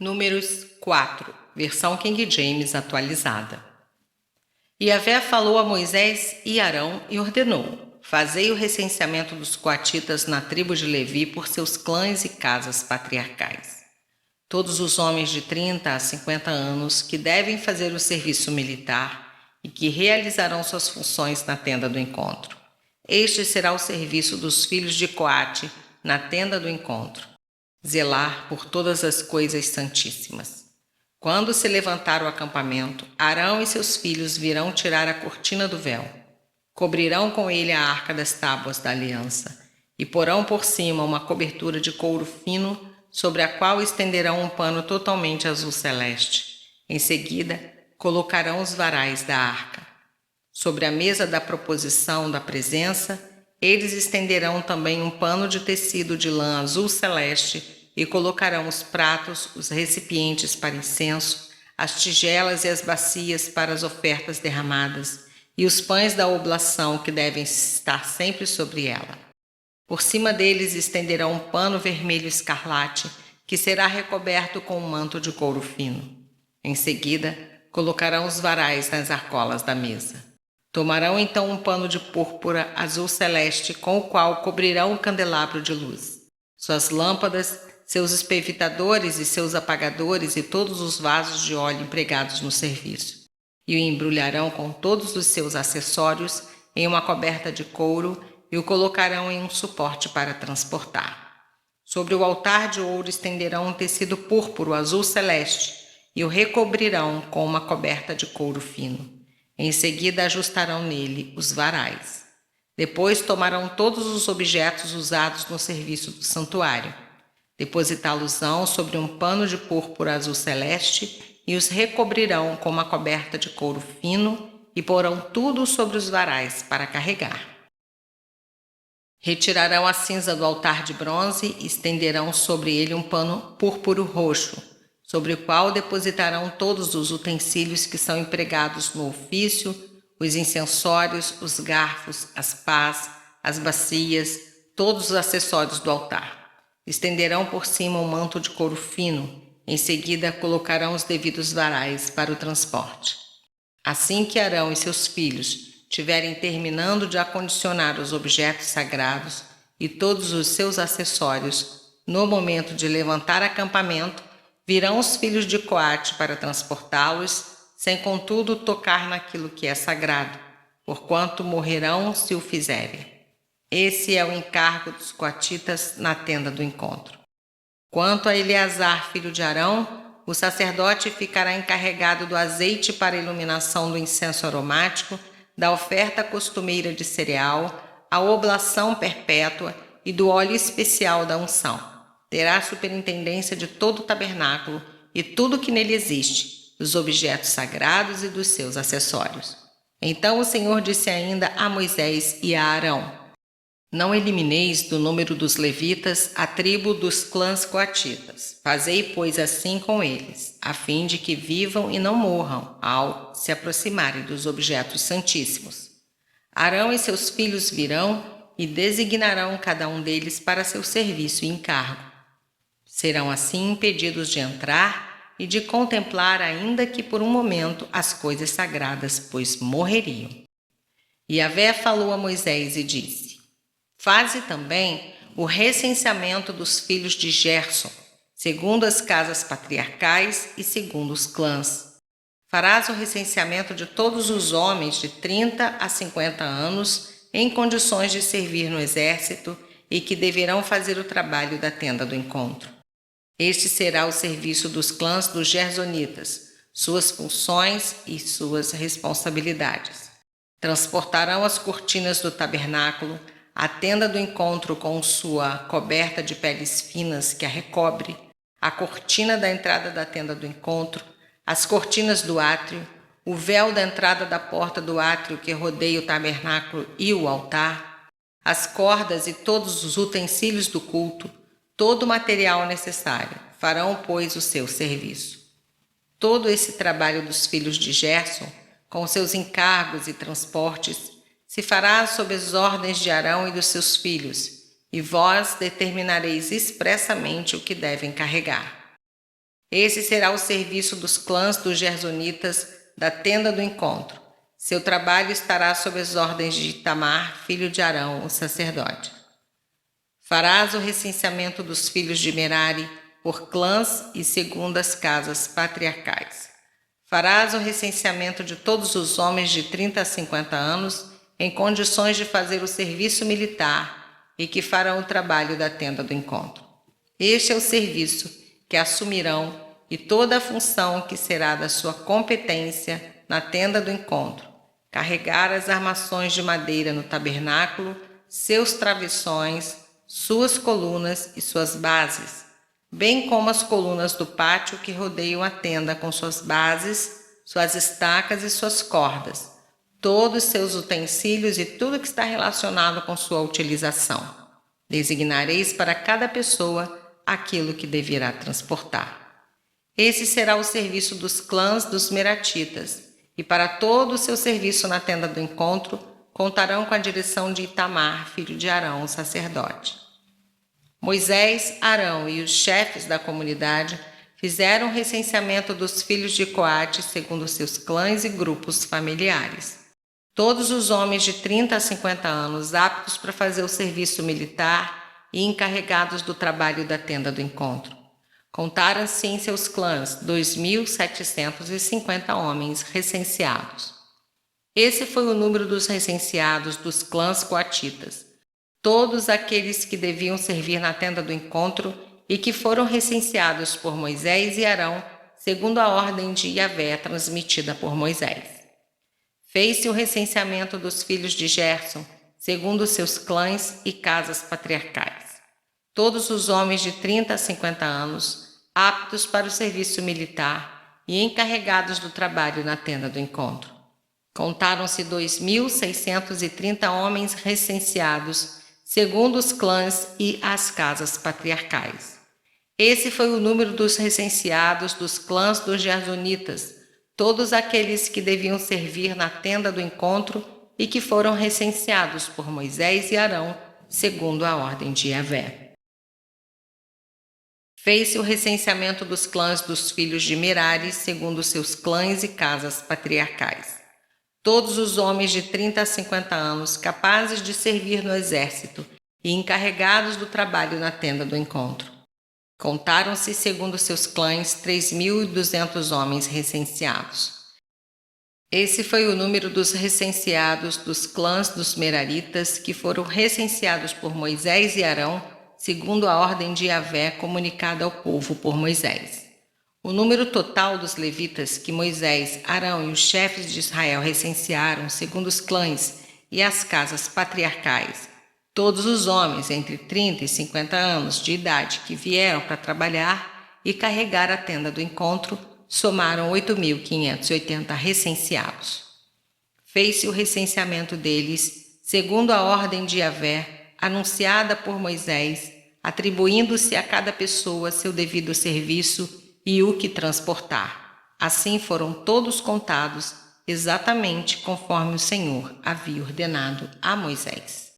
Números 4, versão King James atualizada. Yahvé falou a Moisés e Arão e ordenou: fazei o recenseamento dos coatitas na tribo de Levi por seus clãs e casas patriarcais. Todos os homens de 30 a 50 anos que devem fazer o serviço militar e que realizarão suas funções na tenda do encontro. Este será o serviço dos filhos de Coate na tenda do encontro: zelar por todas as coisas santíssimas. Quando se levantar o acampamento, Arão e seus filhos virão tirar a cortina do véu. Cobrirão com ele a arca das tábuas da aliança e porão por cima uma cobertura de couro fino, sobre a qual estenderão um pano totalmente azul celeste. Em seguida, colocarão os varais da arca. Sobre a mesa da proposição da presença, eles estenderão também um pano de tecido de lã azul celeste e colocarão os pratos, os recipientes para incenso, as tigelas e as bacias para as ofertas derramadas e os pães da oblação que devem estar sempre sobre ela. Por cima deles estenderão um pano vermelho escarlate que será recoberto com um manto de couro fino. Em seguida, colocarão os varais nas argolas da mesa. Tomarão então um pano de púrpura azul celeste com o qual cobrirão o candelabro de luz. Suas lâmpadas, seus espevitadores e seus apagadores e todos os vasos de óleo empregados no serviço. E o embrulharão com todos os seus acessórios em uma coberta de couro e o colocarão em um suporte para transportar. Sobre o altar de ouro estenderão um tecido púrpuro azul celeste e o recobrirão com uma coberta de couro fino. Em seguida ajustarão nele os varais. Depois tomarão todos os objetos usados no serviço do santuário, depositá-los-ão sobre um pano de púrpura azul celeste e os recobrirão com uma coberta de couro fino e porão tudo sobre os varais para carregar. Retirarão a cinza do altar de bronze e estenderão sobre ele um pano púrpuro roxo, sobre o qual depositarão todos os utensílios que são empregados no ofício, os incensórios, os garfos, as pás, as bacias, todos os acessórios do altar. Estenderão por cima um manto de couro fino, em seguida colocarão os devidos varais para o transporte. Assim que Arão e seus filhos tiverem terminando de acondicionar os objetos sagrados e todos os seus acessórios, no momento de levantar acampamento, virão os filhos de Coate para transportá-los, sem contudo tocar naquilo que é sagrado, porquanto morrerão se o fizerem. Esse é o encargo dos coatitas na tenda do encontro. Quanto a Eleazar, filho de Arão, o sacerdote ficará encarregado do azeite para a iluminação do incenso aromático, da oferta costumeira de cereal, a oblação perpétua e do óleo especial da unção. Terá superintendência de todo o tabernáculo e tudo que nele existe, dos objetos sagrados e dos seus acessórios. Então o Senhor disse ainda a Moisés e a Arão: não elimineis do número dos levitas a tribo dos clãs coatitas. Fazei, pois, assim com eles, a fim de que vivam e não morram ao se aproximarem dos objetos santíssimos. Arão e seus filhos virão e designarão cada um deles para seu serviço e encargo. Serão assim impedidos de entrar e de contemplar, ainda que por um momento, as coisas sagradas, pois morreriam. E Yahvé falou a Moisés e disse: faze também o recenseamento dos filhos de Gerson, segundo as casas patriarcais e segundo os clãs. Farás o recenseamento de todos os homens de 30 a 50 anos em condições de servir no exército e que deverão fazer o trabalho da tenda do encontro. Este será o serviço dos clãs dos Gersonitas, suas funções e suas responsabilidades. Transportarão as cortinas do tabernáculo, a tenda do encontro com sua coberta de peles finas que a recobre, a cortina da entrada da tenda do encontro, as cortinas do átrio, o véu da entrada da porta do átrio que rodeia o tabernáculo e o altar, as cordas e todos os utensílios do culto, todo o material necessário. Farão, pois, o seu serviço. Todo esse trabalho dos filhos de Gerson, com seus encargos e transportes, se fará sob as ordens de Arão e dos seus filhos, e vós determinareis expressamente o que devem carregar. Esse será o serviço dos clãs dos Gersonitas da tenda do encontro. Seu trabalho estará sob as ordens de Itamar, filho de Arão, o sacerdote. Farás o recenseamento dos filhos de Merari por clãs e segundo as casas patriarcais. Farás o recenseamento de todos os homens de 30 a 50 anos em condições de fazer o serviço militar e que farão o trabalho da tenda do encontro. Este é o serviço que assumirão e toda a função que será da sua competência na tenda do encontro: carregar as armações de madeira no tabernáculo, seus travessões, suas colunas e suas bases, bem como as colunas do pátio que rodeiam a tenda com suas bases, suas estacas e suas cordas, todos seus utensílios e tudo que está relacionado com sua utilização. Designareis para cada pessoa aquilo que deverá transportar. Esse será o serviço dos clãs dos Meratitas, e para todo o seu serviço na tenda do encontro, contarão com a direção de Itamar, filho de Arão, o sacerdote. Moisés, Arão e os chefes da comunidade fizeram o recenseamento dos filhos de Coate segundo seus clãs e grupos familiares. Todos os homens de 30 a 50 anos aptos para fazer o serviço militar e encarregados do trabalho da tenda do encontro. Contaram-se em seus clãs 2.750 homens recenseados. Esse foi o número dos recenseados dos clãs coatitas, todos aqueles que deviam servir na tenda do encontro e que foram recenseados por Moisés e Arão, segundo a ordem de Yahvé transmitida por Moisés. Fez-se o recenseamento dos filhos de Gerson, segundo seus clãs e casas patriarcais. Todos os homens de 30 a 50 anos, aptos para o serviço militar e encarregados do trabalho na tenda do encontro. Contaram-se 2.630 homens recenseados, segundo os clãs e as casas patriarcais. Esse foi o número dos recenseados dos clãs dos Gersonitas, todos aqueles que deviam servir na tenda do encontro e que foram recenseados por Moisés e Arão, segundo a ordem de Yahvé. Fez-se o recenseamento dos clãs dos filhos de Merari, segundo seus clãs e casas patriarcais. Todos os homens de 30 a 50 anos capazes de servir no exército e encarregados do trabalho na tenda do encontro. Contaram-se, segundo seus clãs, 3.200 homens recenseados. Esse foi o número dos recenseados dos clãs dos Meraritas que foram recenseados por Moisés e Arão, segundo a ordem de Yahvé comunicada ao povo por Moisés. O número total dos levitas que Moisés, Arão e os chefes de Israel recensearam, segundo os clãs e as casas patriarcais, todos os homens entre 30 e 50 anos de idade que vieram para trabalhar e carregar a tenda do encontro, somaram 8.580 recenseados. Fez-se o recenseamento deles, segundo a ordem de Yahvé, anunciada por Moisés, atribuindo-se a cada pessoa seu devido serviço e o que transportar. Assim foram todos contados, exatamente conforme o Senhor havia ordenado a Moisés.